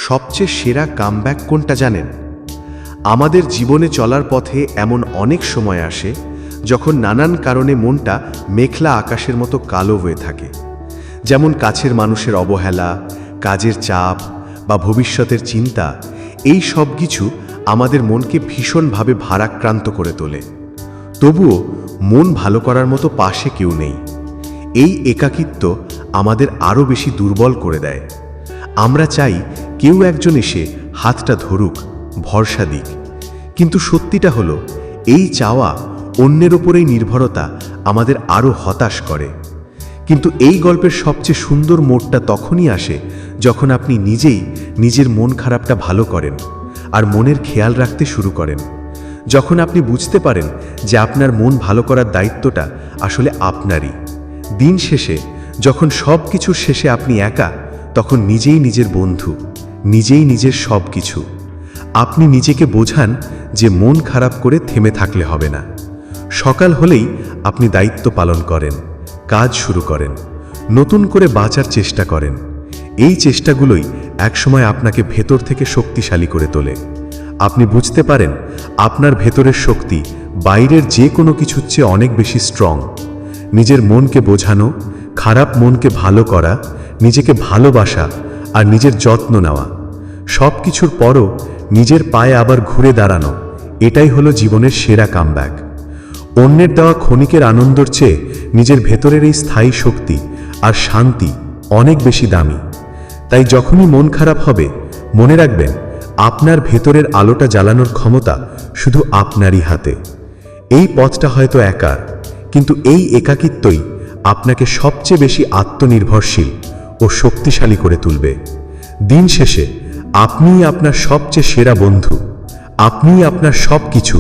সবচেয়ে সেরা কামব্যাক কোনটা জানেন? আমাদের জীবনে চলার পথে এমন অনেক সময় আসে যখন নানান কারণে মনটা মেঘলা আকাশের মতো কালো হয়ে থাকে। যেমন কাছের মানুষের অবহেলা, কাজের চাপ বা ভবিষ্যতের চিন্তা, এই সব কিছু আমাদের মনকে ভীষণভাবে ভারাক্রান্ত করে তোলে। তবুও মন ভালো করার মতো পাশে কেউ নেই। এই একাকিত্ব আমাদের আরও বেশি দুর্বল করে দেয়। আমরা চাই কেউ একজন এসে হাতটা ধরুক, ভরসা দিক, কিন্তু সত্যিটা হলো এই চাওয়া, অন্যের ওপরেই নির্ভরতা আমাদের আরও হতাশ করে। কিন্তু এই গল্পের সবচেয়ে সুন্দর মোড়টা তখনই আসে যখন আপনি নিজেই নিজের মন খারাপটা ভালো করেন আর মনের খেয়াল রাখতে শুরু করেন। যখন আপনি বুঝতে পারেন যে আপনার মন ভালো করার দায়িত্বটা আসলে আপনারই। দিন শেষে যখন সব কিছুর শেষে আপনি একা, তখন নিজেই নিজের বন্ধু, নিজেই নিজের সব কিছু। আপনি নিজেকে বোঝান যে মন খারাপ করে থেমে থাকলে হবে না। সকাল হলেই আপনি দায়িত্ব পালন করেন, কাজ শুরু করেন, নতুন করে বাঁচার চেষ্টা করেন। এই চেষ্টাগুলোই একসময় আপনাকে ভেতর থেকে শক্তিশালী করে তোলে। আপনি বুঝতে পারেন আপনার ভেতরের শক্তি বাইরের যে কোনো কিছুর চেয়ে অনেক বেশি স্ট্রং। নিজের মনকে বোঝানো, খারাপ মনকে ভালো করা, নিজেকে ভালোবাসা আর নিজের যত্ন নেওয়া, সব কিছুর পরও নিজের পায়ে আবার ঘুরে দাঁড়ানো, এটাই হলো জীবনের সেরা কামব্যাক। অন্যের দেওয়া ক্ষণিকের আনন্দর চেয়ে নিজের ভেতরের এই স্থায়ী শক্তি আর শান্তি অনেক বেশি দামি। তাই যখনই মন খারাপ হবে, মনে রাখবেন আপনার ভেতরের আলোটা জ্বালানোর ক্ষমতা শুধু আপনারই হাতে। এই পথটা হয়তো একার, কিন্তু এই একাকিত্বই আপনাকে সবচেয়ে বেশি আত্মনির্ভরশীল ও শক্তিশালী করে তুলবে। দিন শেষে আপনিই আপনার সবচেয়ে সেরা বন্ধু, আপনিই আপনার সব কিছু।